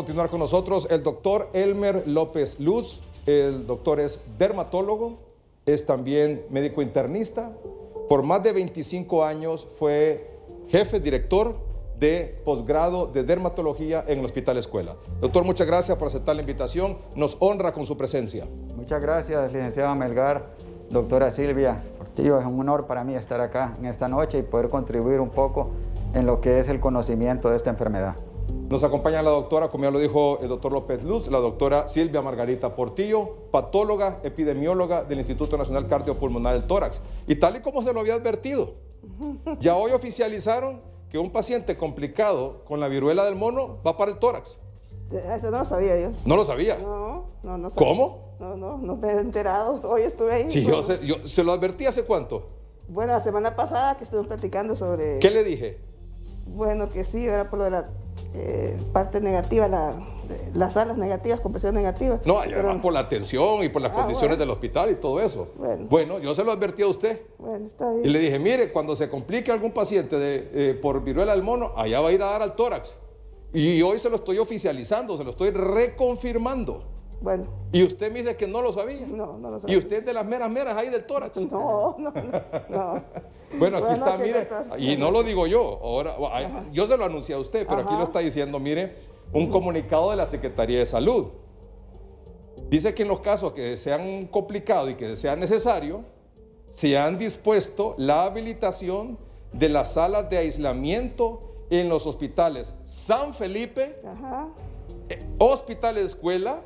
continuar con nosotros el doctor Elmer López Luz. El doctor es dermatólogo, es también médico internista. Por más de 25 años fue jefe director de posgrado de dermatología en el Hospital Escuela. Doctor, muchas gracias por aceptar la invitación. Nos honra con su presencia. Muchas gracias, licenciado Melgar, doctora Silvia Portillo. Es un honor para mí estar acá en esta noche y poder contribuir un poco en lo que es el conocimiento de esta enfermedad. Nos acompaña la doctora, como ya lo dijo el doctor López Luz, la doctora Silvia Margarita Portillo, patóloga, epidemióloga del Instituto Nacional Cardiopulmonar del Tórax. Y tal y como se lo había advertido, ya hoy oficializaron que un paciente complicado con la viruela del mono va para el tórax. Eso no lo sabía yo. ¿No lo sabía? No sabía. ¿Cómo? No me he enterado. Hoy estuve ahí. Sí, yo se lo advertí ¿hace cuánto? Bueno, la semana pasada que estuvimos platicando sobre... ¿Qué le dije? Bueno, que sí, era por lo de la parte negativa, las alas negativas, compresión negativa. No, además por la atención y por las condiciones del hospital y todo eso. Bueno, yo se lo advertí a usted. Bueno, está bien. Y le dije, mire, cuando se complique algún paciente por viruela del mono, allá va a ir a dar al tórax. Y hoy se lo estoy oficializando, se lo estoy reconfirmando. Bueno. Y usted me dice que no lo sabía. No lo sabía. Y usted es de las meras ahí del tórax. No. Bueno, aquí está, mire, doctor. y no lo digo yo, ahora, yo se lo anuncié a usted, pero aquí lo está diciendo, mire, un comunicado de la Secretaría de Salud. Dice que en los casos que se han complicado y que sea necesario, se han dispuesto la habilitación de las salas de aislamiento en los hospitales San Felipe, Hospital Escuela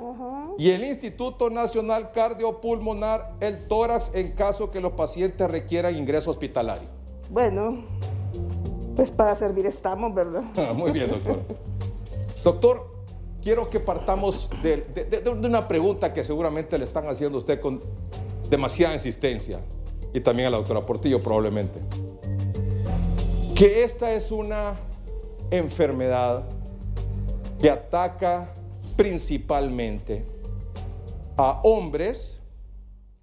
y el Instituto Nacional Cardiopulmonar, el Tórax, en caso que los pacientes requieran ingreso hospitalario. Bueno, pues para servir estamos, ¿verdad? Muy bien, doctor. Doctor, quiero que partamos de una pregunta que seguramente le están haciendo a usted con demasiada insistencia, y también a la doctora Portillo probablemente. Que esta es una enfermedad que ataca principalmente a hombres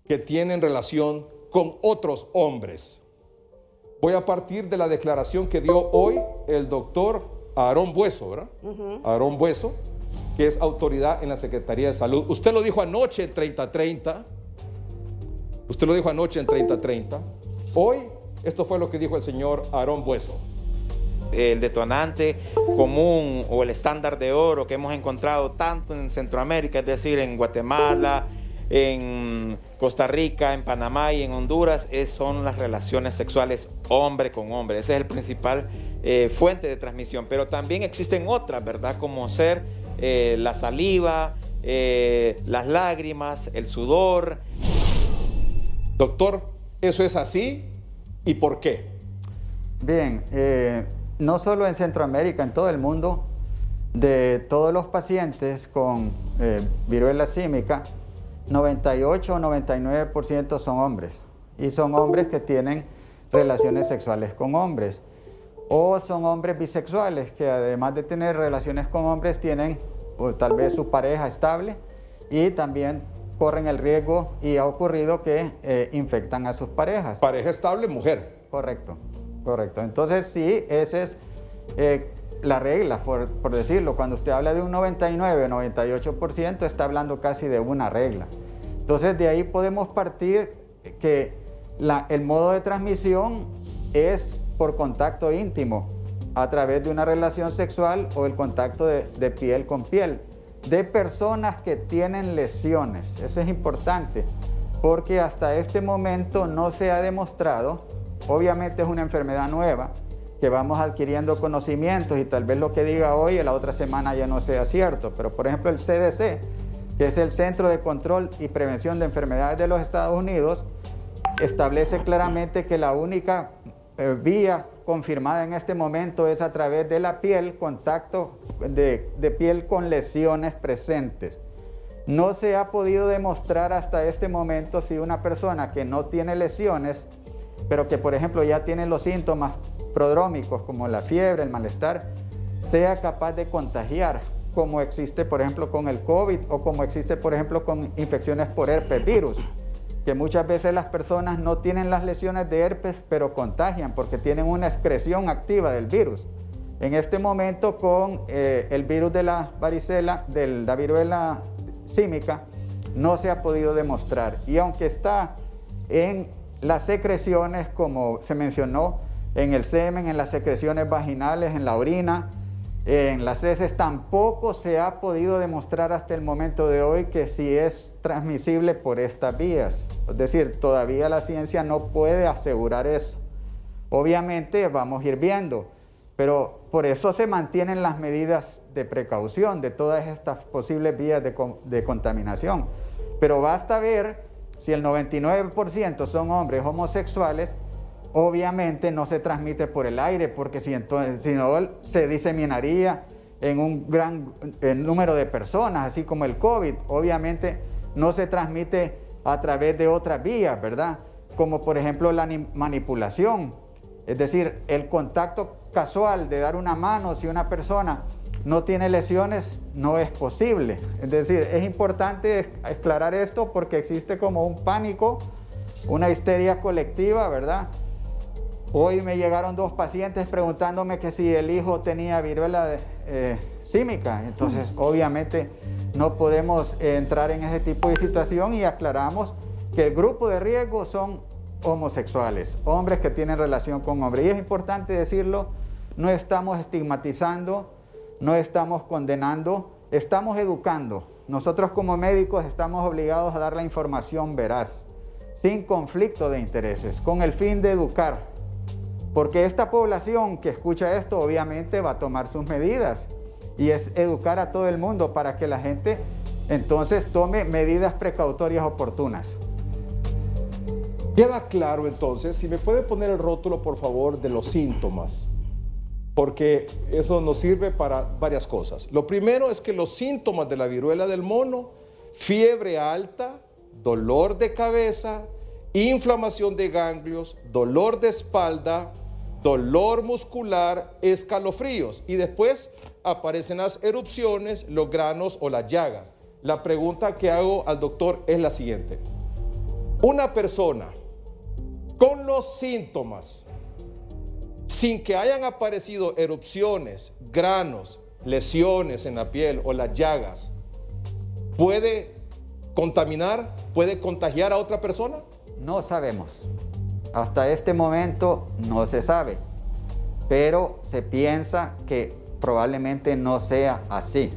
que tienen relación con otros hombres. Voy a partir de la declaración que dio hoy el doctor Aarón Bueso, ¿verdad? Aarón Bueso, que es autoridad en la Secretaría de Salud. Usted lo dijo anoche en 3030. Usted lo dijo anoche en 3030. Hoy, esto fue lo que dijo el señor Aarón Bueso. El detonante común o el estándar de oro que hemos encontrado tanto en Centroamérica, es decir, en Guatemala, en Costa Rica, en Panamá y en Honduras, son las relaciones sexuales hombre con hombre. Ese es el principal fuente de transmisión, pero también existen otras, ¿verdad? Como ser la saliva, las lágrimas, el sudor. Doctor, ¿eso es así? ¿Y por qué? Bien, no solo en Centroamérica, en todo el mundo, de todos los pacientes con viruela símica, 98 o 99% son hombres. Y son hombres que tienen relaciones sexuales con hombres. O son hombres bisexuales que además de tener relaciones con hombres tienen tal vez su pareja estable y también corren el riesgo, y ha ocurrido que infectan a sus parejas. Pareja estable, mujer. Correcto. Entonces sí, esa es la regla, por decirlo. Cuando usted habla de un 99, 98%, está hablando casi de una regla. Entonces de ahí podemos partir que el modo de transmisión es por contacto íntimo, a través de una relación sexual o el contacto de piel con piel, de personas que tienen lesiones. Eso es importante, porque hasta este momento no se ha demostrado. Obviamente es una enfermedad nueva que vamos adquiriendo conocimientos y tal vez lo que diga hoy en la otra semana ya no sea cierto, pero por ejemplo el CDC, que es el Centro de Control y Prevención de Enfermedades de los Estados Unidos, establece claramente que la única vía confirmada en este momento es a través de la piel, contacto de piel con lesiones presentes. No se ha podido demostrar hasta este momento si una persona que no tiene lesiones, pero que por ejemplo ya tiene los síntomas prodrómicos como la fiebre, el malestar, sea capaz de contagiar, como existe por ejemplo con el COVID o como existe por ejemplo con infecciones por herpes virus, que muchas veces las personas no tienen las lesiones de herpes pero contagian porque tienen una excreción activa del virus. en este momento con el virus de la varicela, de la viruela símica, no se ha podido demostrar. Y aunque está en las secreciones, como se mencionó, en el semen, en las secreciones vaginales, en la orina, en las heces, tampoco se ha podido demostrar hasta el momento de hoy que sí es transmisible por estas vías. Es decir, todavía la ciencia no puede asegurar eso. Obviamente vamos a ir viendo, pero por eso se mantienen las medidas de precaución de todas estas posibles vías de contaminación. Pero basta ver si el 99% son hombres homosexuales, obviamente no se transmite por el aire, porque si no se diseminaría en un gran número de personas, así como el COVID. Obviamente no se transmite a través de otras vías, ¿verdad? Como por ejemplo la manipulación, es decir, el contacto casual de dar una mano si una persona no tiene lesiones, no es posible. Es decir, es importante aclarar esto porque existe como un pánico, una histeria colectiva, ¿verdad? Hoy me llegaron 2 pacientes preguntándome que si el hijo tenía viruela símica. Entonces, obviamente, no podemos entrar en ese tipo de situación y aclaramos que el grupo de riesgo son homosexuales, hombres que tienen relación con hombres. Y es importante decirlo, no estamos estigmatizando, no estamos condenando, estamos educando. Nosotros como médicos estamos obligados a dar la información veraz, sin conflicto de intereses, con el fin de educar. Porque esta población que escucha esto obviamente va a tomar sus medidas y es educar a todo el mundo para que la gente entonces tome medidas precautorias oportunas. Queda claro entonces, si me puede poner el rótulo por favor de los síntomas, porque eso nos sirve para varias cosas. Lo primero es que los síntomas de la viruela del mono, fiebre alta, dolor de cabeza, inflamación de ganglios, dolor de espalda, dolor muscular, escalofríos, y después aparecen las erupciones, los granos o las llagas. La pregunta que hago al doctor es la siguiente: una persona con los síntomas, sin que hayan aparecido erupciones, granos, lesiones en la piel o las llagas, ¿puede contaminar, puede contagiar a otra persona? No sabemos. Hasta este momento no se sabe, pero se piensa que probablemente no sea así.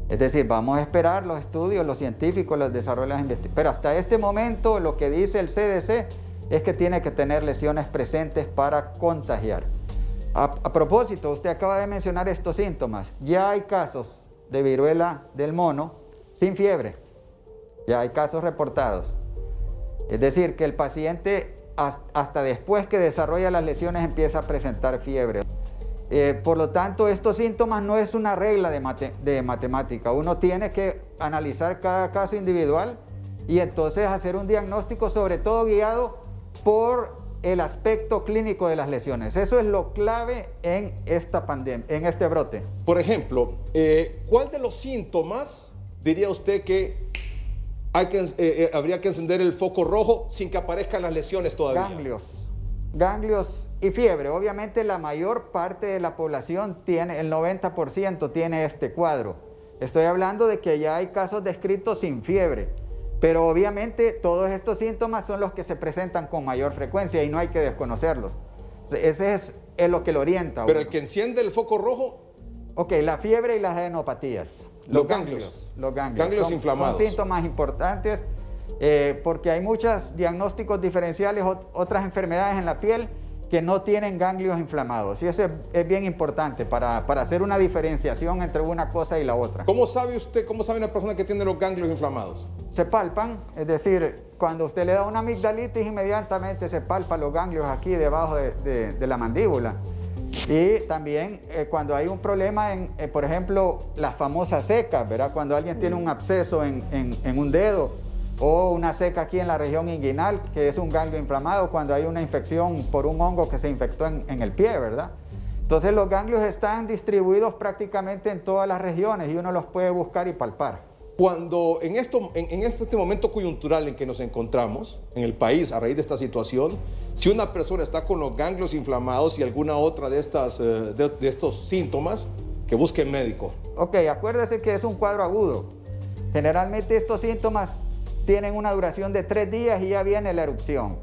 Es decir, vamos a esperar los estudios, los científicos, los desarrollos, las investigaciones. Pero hasta este momento lo que dice el CDC es que tiene que tener lesiones presentes para contagiar. A propósito, usted acaba de mencionar estos síntomas. Ya hay casos de viruela del mono sin fiebre. Ya hay casos reportados. Es decir, que el paciente hasta después que desarrolla las lesiones empieza a presentar fiebre. Por lo tanto, estos síntomas no es una regla de matemática. Uno tiene que analizar cada caso individual y entonces hacer un diagnóstico, sobre todo guiado por el aspecto clínico de las lesiones. Eso es lo clave en esta pandemia, en este brote. Por ejemplo, ¿cuál de los síntomas diría usted que habría que encender el foco rojo sin que aparezcan las lesiones todavía? Ganglios y fiebre. Obviamente la mayor parte de la población tiene, el 90% tiene este cuadro. Estoy hablando de que ya hay casos descritos sin fiebre, pero obviamente todos estos síntomas son los que se presentan con mayor frecuencia y no hay que desconocerlos. Ese es lo que lo orienta. Pero el que enciende el foco rojo... Ok, la fiebre y las adenopatías. Los ganglios. Los ganglios inflamados. Son síntomas importantes porque hay muchos diagnósticos diferenciales, otras enfermedades en la piel que no tienen ganglios inflamados. Y eso es bien importante para hacer una diferenciación entre una cosa y la otra. ¿Cómo sabe usted, cómo sabe una persona que tiene los ganglios inflamados? Se palpan, es decir, cuando usted le da una amigdalitis, inmediatamente se palpan los ganglios aquí debajo de la mandíbula. Y también cuando hay un problema en, por ejemplo, las famosas secas, ¿verdad? Cuando alguien tiene un absceso en un dedo o una seca aquí en la región inguinal, que es un ganglio inflamado, cuando hay una infección por un hongo que se infectó en el pie, ¿verdad? Entonces los ganglios están distribuidos prácticamente en todas las regiones y uno los puede buscar y palpar. cuando en este momento coyuntural en que nos encontramos en el país a raíz de esta situación, si una persona está con los ganglios inflamados y alguna otra de estos síntomas, que busque médico. Ok, acuérdese que es un cuadro agudo. Generalmente estos síntomas tienen una duración de 3 días y ya viene la erupción.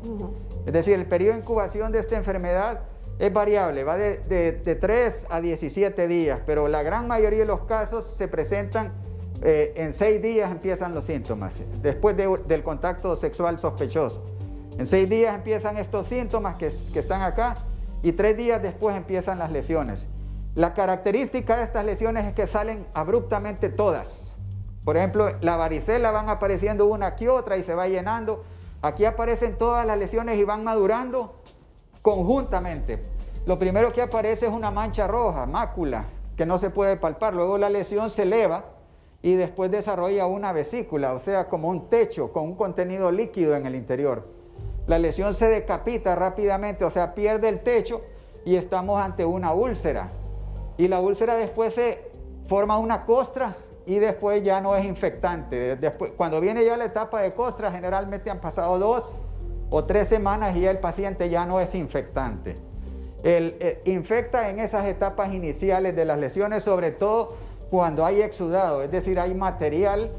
Es decir, el periodo de incubación de esta enfermedad es variable, va de 3 a 17 días, pero la gran mayoría de los casos se presentan en 6 días empiezan los síntomas, después del contacto sexual sospechoso. En 6 días empiezan estos síntomas que están acá y 3 días después empiezan las lesiones. La característica de estas lesiones es que salen abruptamente todas. Por ejemplo, la varicela van apareciendo una que otra y se va llenando. Aquí aparecen todas las lesiones y van madurando conjuntamente. Lo primero que aparece es una mancha roja, mácula, que no se puede palpar. Luego la lesión se eleva y después desarrolla una vesícula, o sea, como un techo con un contenido líquido en el interior. La lesión se decapita rápidamente, o sea, pierde el techo y estamos ante una úlcera. Y la úlcera después se forma una costra y después ya no es infectante. Después, cuando viene ya la etapa de costra, generalmente han pasado 2 o 3 semanas y ya el paciente ya no es infectante. Infecta en esas etapas iniciales de las lesiones, sobre todo cuando hay exudado, es decir, hay material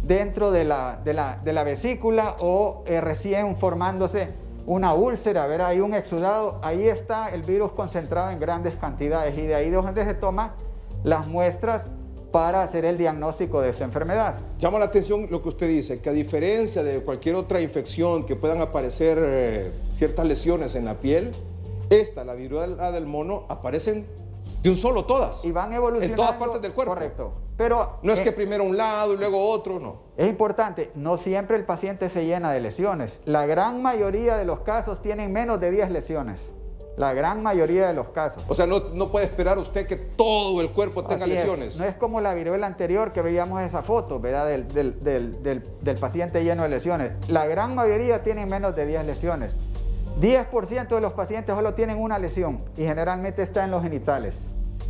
dentro de la vesícula o recién formándose una úlcera, ¿verdad? Hay un exudado, ahí está el virus concentrado en grandes cantidades y de ahí es donde se toman las muestras para hacer el diagnóstico de esta enfermedad. Llama la atención lo que usted dice, que a diferencia de cualquier otra infección que puedan aparecer ciertas lesiones en la piel, la viruela del mono, aparecen de un solo todas. Y van evolucionando. En todas partes del cuerpo. Correcto. Pero no es que primero un lado y luego otro, no. Es importante, no siempre el paciente se llena de lesiones. La gran mayoría de los casos tienen menos de 10 lesiones. La gran mayoría de los casos. O sea, no puede esperar usted que todo el cuerpo tenga lesiones. No es como la viruela anterior que veíamos esa foto, ¿verdad? Del paciente lleno de lesiones. La gran mayoría tienen menos de 10 lesiones. 10% de los pacientes solo tienen una lesión y generalmente está en los genitales,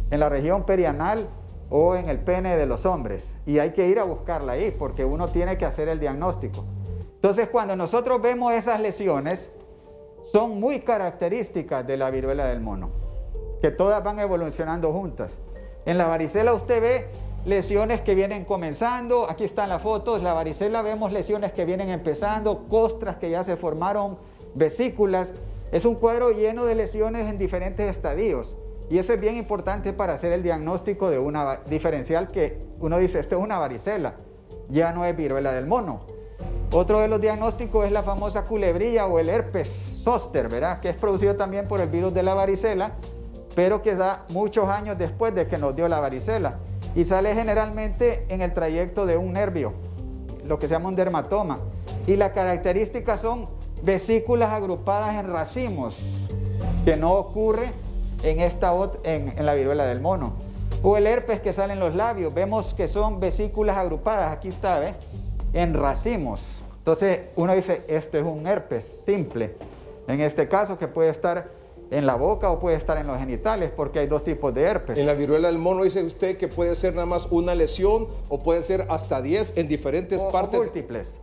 en la región perianal o en el pene de los hombres. Y hay que ir a buscarla ahí porque uno tiene que hacer el diagnóstico. Entonces, cuando nosotros vemos esas lesiones, son muy características de la viruela del mono, que todas van evolucionando juntas. En la varicela usted ve lesiones que vienen comenzando, aquí están las fotos, la varicela vemos lesiones que vienen empezando, costras que ya se formaron, vesículas. Es un cuadro lleno de lesiones en diferentes estadios y eso es bien importante para hacer el diagnóstico de una diferencial que uno dice, esto es una varicela, ya no es viruela del mono. Otro de los diagnósticos es la famosa culebrilla o el herpes zóster, ¿verdad? Que es producido también por el virus de la varicela, pero que da muchos años después de que nos dio la varicela y sale generalmente en el trayecto de un nervio, lo que se llama un dermatoma. Y las características son vesículas agrupadas en racimos, que no ocurre en la viruela del mono. O el herpes que sale en los labios, vemos que son vesículas agrupadas, aquí está, ¿ves? En racimos. Entonces uno dice, esto es un herpes simple, en este caso que puede estar en la boca o puede estar en los genitales, porque hay 2 tipos de herpes. En la viruela del mono dice usted que puede ser nada más una lesión o puede ser hasta 10 en diferentes partes.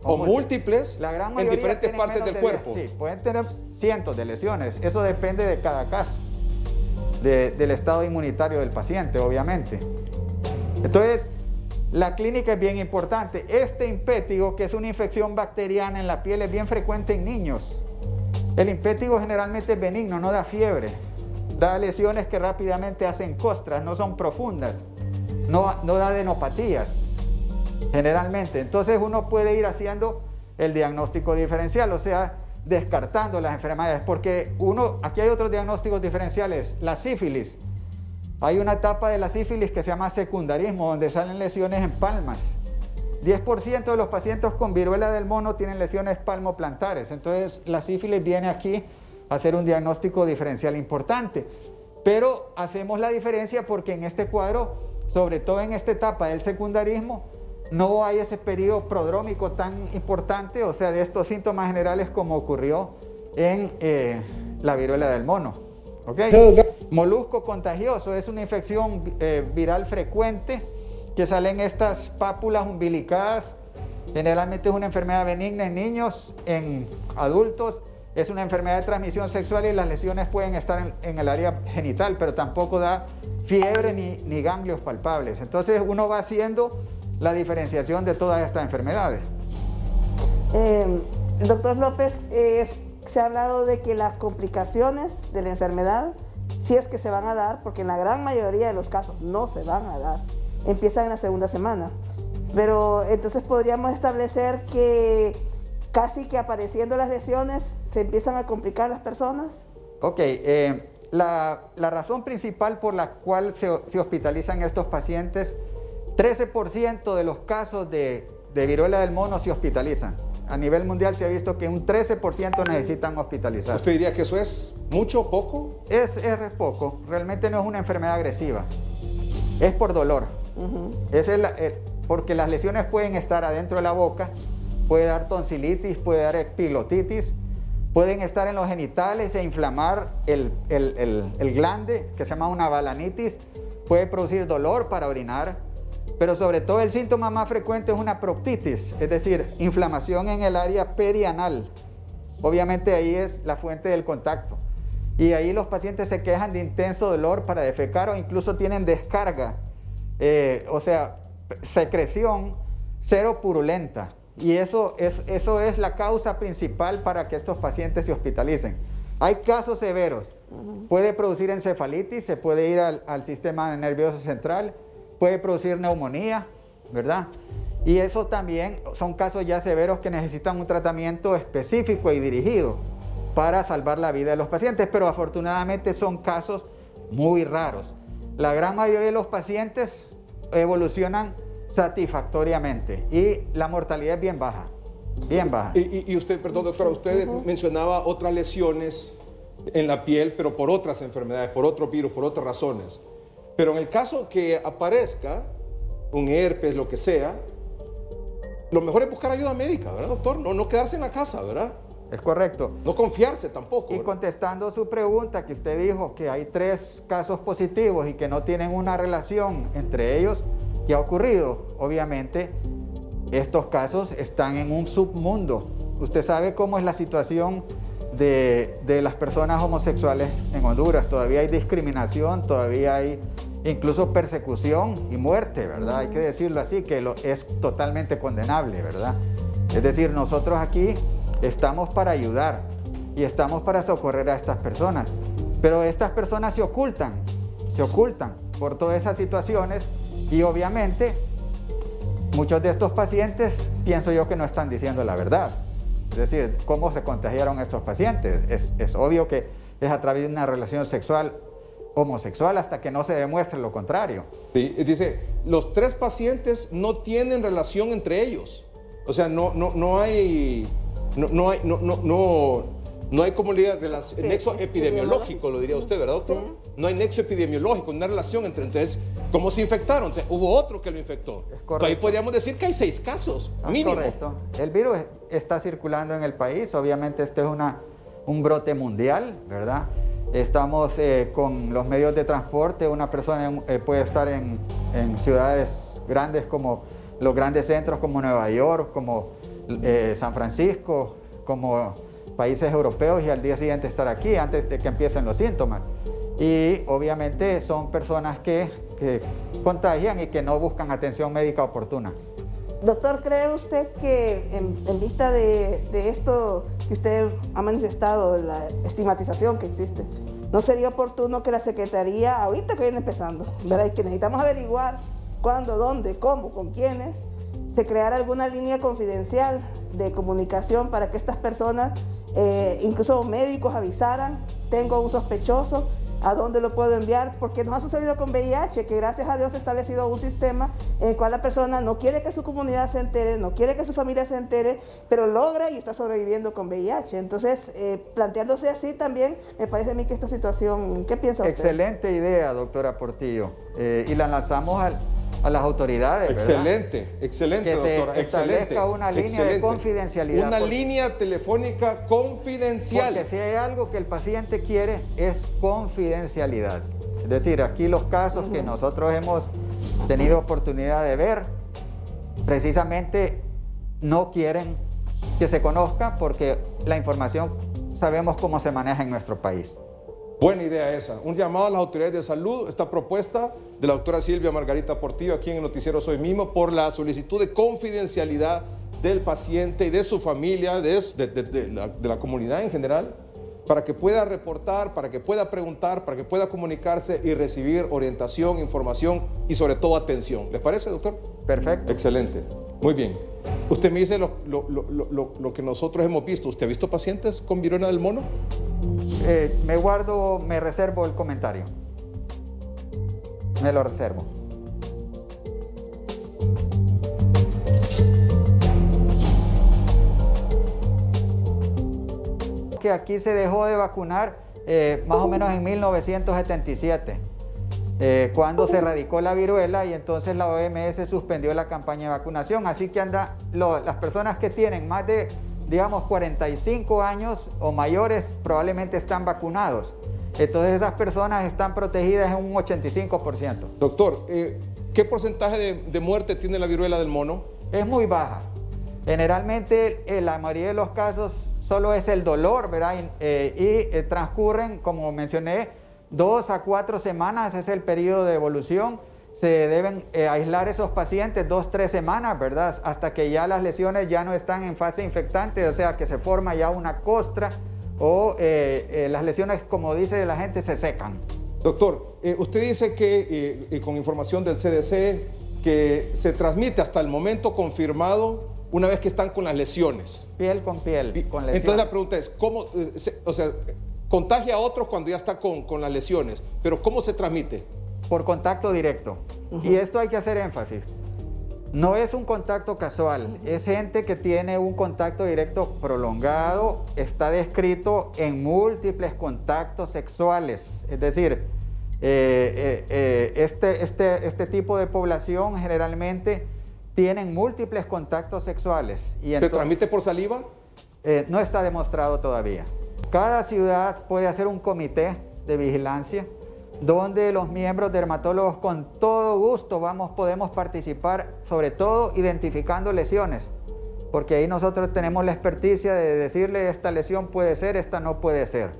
O múltiples La gran en diferentes partes del cuerpo. 10. Sí, pueden tener cientos de lesiones. Eso depende de cada caso, del estado inmunitario del paciente, obviamente. Entonces, la clínica es bien importante. Este impétigo, que es una infección bacteriana en la piel, es bien frecuente en niños. El impétigo generalmente es benigno, no da fiebre, da lesiones que rápidamente hacen costras, no son profundas, no da adenopatías generalmente. Entonces uno puede ir haciendo el diagnóstico diferencial, o sea, descartando las enfermedades, porque aquí hay otros diagnósticos diferenciales. La sífilis, hay una etapa de la sífilis que se llama secundarismo, donde salen lesiones en palmas. 10% de los pacientes con viruela del mono tienen lesiones palmoplantares. Entonces la sífilis viene aquí a hacer un diagnóstico diferencial importante. Pero hacemos la diferencia porque en este cuadro, sobre todo en esta etapa del secundarismo, no hay ese periodo prodrómico tan importante, o sea, de estos síntomas generales como ocurrió en la viruela del mono. ¿Okay? Molusco contagioso es una infección viral frecuente que salen estas pápulas umbilicadas. Generalmente es una enfermedad benigna en niños, en adultos. Es una enfermedad de transmisión sexual y las lesiones pueden estar en el área genital, pero tampoco da fiebre ni ganglios palpables. Entonces uno va haciendo la diferenciación de todas estas enfermedades. Doctor López, se ha hablado de que las complicaciones de la enfermedad, si es que se van a dar, porque en la gran mayoría de los casos no se van a dar, empiezan en la segunda semana. Pero entonces podríamos establecer que casi que apareciendo las lesiones se empiezan a complicar las personas. Ok, la razón principal por la cual se hospitalizan estos pacientes, 13% de los casos de viruela del mono se hospitalizan. A nivel mundial se ha visto que un 13% necesitan hospitalizar. ¿Usted diría que eso es mucho o poco? Es poco, realmente no es una enfermedad agresiva, es por dolor. Porque las lesiones pueden estar adentro de la boca, puede dar tonsilitis, puede dar epiglottitis, pueden estar en los genitales e inflamar el glande, que se llama una balanitis, puede producir dolor para orinar. Pero sobre todo el síntoma más frecuente es una proctitis, es decir, inflamación en el área perianal. Obviamente ahí es la fuente del contacto. Y ahí los pacientes se quejan de intenso dolor para defecar o incluso tienen descarga, o sea, secreción cero purulenta. Y eso es la causa principal para que estos pacientes se hospitalicen. Hay casos severos. Puede producir encefalitis, se puede ir al sistema nervioso central, puede producir neumonía, ¿verdad? Y eso también son casos ya severos que necesitan un tratamiento específico y dirigido para salvar la vida de los pacientes, pero afortunadamente son casos muy raros. La gran mayoría de los pacientes evolucionan satisfactoriamente y la mortalidad es bien baja, bien baja. Y usted, perdón doctora, usted mencionaba otras lesiones en la piel, pero por otras enfermedades, por otros virus, por otras razones. Pero en el caso que aparezca un herpes, lo que sea, lo mejor es buscar ayuda médica, ¿verdad, doctor? No quedarse en la casa, ¿verdad? Es correcto. No confiarse tampoco. Y contestando su pregunta, que usted dijo que hay 3 casos positivos y que no tienen una relación entre ellos, ¿qué ha ocurrido? Obviamente, estos casos están en un submundo. Usted sabe cómo es la situación de las personas homosexuales en Honduras. Todavía hay discriminación, todavía hay incluso persecución y muerte, ¿verdad? Hay que decirlo así, que es totalmente condenable, ¿verdad? Es decir, nosotros aquí estamos para ayudar y estamos para socorrer a estas personas, pero estas personas se ocultan por todas esas situaciones y obviamente muchos de estos pacientes pienso yo que no están diciendo la verdad. Es decir, ¿cómo se contagiaron estos pacientes? Es obvio que es a través de una relación sexual homosexual hasta que no se demuestre lo contrario. Sí, dice, los 3 pacientes no tienen relación entre ellos. O sea, no hay como nexo epidemiológico, lo diría usted, ¿verdad, doctor? Sí. No hay nexo epidemiológico, una relación entre. Entonces, ¿cómo se infectaron? O sea, hubo otro que lo infectó. Entonces, ahí podríamos decir que hay 6 casos, mínimo. Correcto. El virus está circulando en el país. Obviamente, este es un brote mundial, ¿verdad? Estamos con los medios de transporte. Una persona puede estar en ciudades grandes como los grandes centros como Nueva York, como San Francisco, como países europeos y al día siguiente estar aquí antes de que empiecen los síntomas. Y obviamente son personas que contagian y que no buscan atención médica oportuna. Doctor, ¿cree usted que en vista de esto que usted ha manifestado, de la estigmatización que existe, no sería oportuno que la Secretaría, ahorita que viene empezando, ¿verdad? Y que necesitamos averiguar cuándo, dónde, cómo, con quiénes, se creara alguna línea confidencial de comunicación para que estas personas, incluso médicos, avisaran, tengo un sospechoso, ¿a dónde lo puedo enviar? Porque nos ha sucedido con VIH, que gracias a Dios se ha establecido un sistema en el cual la persona no quiere que su comunidad se entere, no quiere que su familia se entere, pero logra y está sobreviviendo con VIH. Entonces, planteándose así también, me parece a mí que esta situación, ¿qué piensa usted? Excelente idea, doctora Portillo, y la lanzamos a las autoridades, excelente, ¿verdad? Excelente, que doctora, se establezca una línea de confidencialidad. Una línea telefónica confidencial. Porque si hay algo que el paciente quiere es confidencialidad. Es decir, aquí los casos que nosotros hemos tenido oportunidad de ver, precisamente no quieren que se conozca porque la información sabemos cómo se maneja en nuestro país. Buena idea esa. Un llamado a las autoridades de salud. Esta propuesta de la doctora Silvia Margarita Portillo aquí en el noticiero Soy Mismo por la solicitud de confidencialidad del paciente y de su familia, de la comunidad en general, para que pueda reportar, para que pueda preguntar, para que pueda comunicarse y recibir orientación, información y sobre todo atención. ¿Les parece, doctor? Perfecto. Excelente. Muy bien. Usted me dice lo que nosotros hemos visto. ¿Usted ha visto pacientes con viruela del mono? Me reservo el comentario. Me lo reservo. Que aquí se dejó de vacunar más o menos en 1977, cuando se erradicó la viruela y entonces la OMS suspendió la campaña de vacunación. Así que las personas que tienen más de, digamos, 45 años o mayores probablemente están vacunados. Entonces esas personas están protegidas en un 85%. Doctor, ¿qué porcentaje de muerte tiene la viruela del mono? Es muy baja. Generalmente la mayoría de los casos solo es el dolor, ¿verdad? Y transcurren, como mencioné, 2 a 4 semanas, es el periodo de evolución. Se deben aislar esos pacientes 2 a 3 semanas, ¿verdad? Hasta que ya las lesiones ya no están en fase infectante, o sea que se forma ya una costra o las lesiones, como dice la gente, se secan. Doctor, usted dice que con información del CDC que se transmite hasta el momento confirmado una vez que están con las lesiones. Piel con piel, con lesiones. Entonces la pregunta es, ¿cómo, contagia a otros cuando ya está con las lesiones, pero cómo se transmite? Por contacto directo. Y esto hay que hacer énfasis. No es un contacto casual, es gente que tiene un contacto directo prolongado, está descrito en múltiples contactos sexuales. Es decir, este tipo de población generalmente tienen múltiples contactos sexuales. Y entonces, ¿se transmite por saliva? No está demostrado todavía. Cada ciudad puede hacer un comité de vigilancia donde los miembros dermatólogos con todo gusto podemos participar, sobre todo identificando lesiones, porque ahí nosotros tenemos la experticia de decirle esta lesión puede ser, esta no puede ser.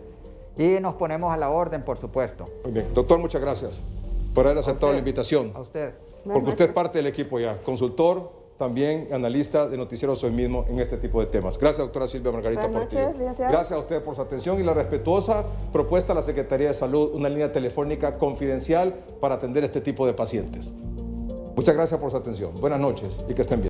Y nos ponemos a la orden, por supuesto. Muy bien. Doctor, muchas gracias por haber aceptado la invitación. A usted. Porque usted es parte del equipo ya, consultor, también analista de Noticiero Soy Mismo en este tipo de temas. Gracias, doctora Silvia Margarita Portillo. Gracias a usted por su atención y la respetuosa propuesta a la Secretaría de Salud, una línea telefónica confidencial para atender este tipo de pacientes. Muchas gracias por su atención. Buenas noches y que estén bien.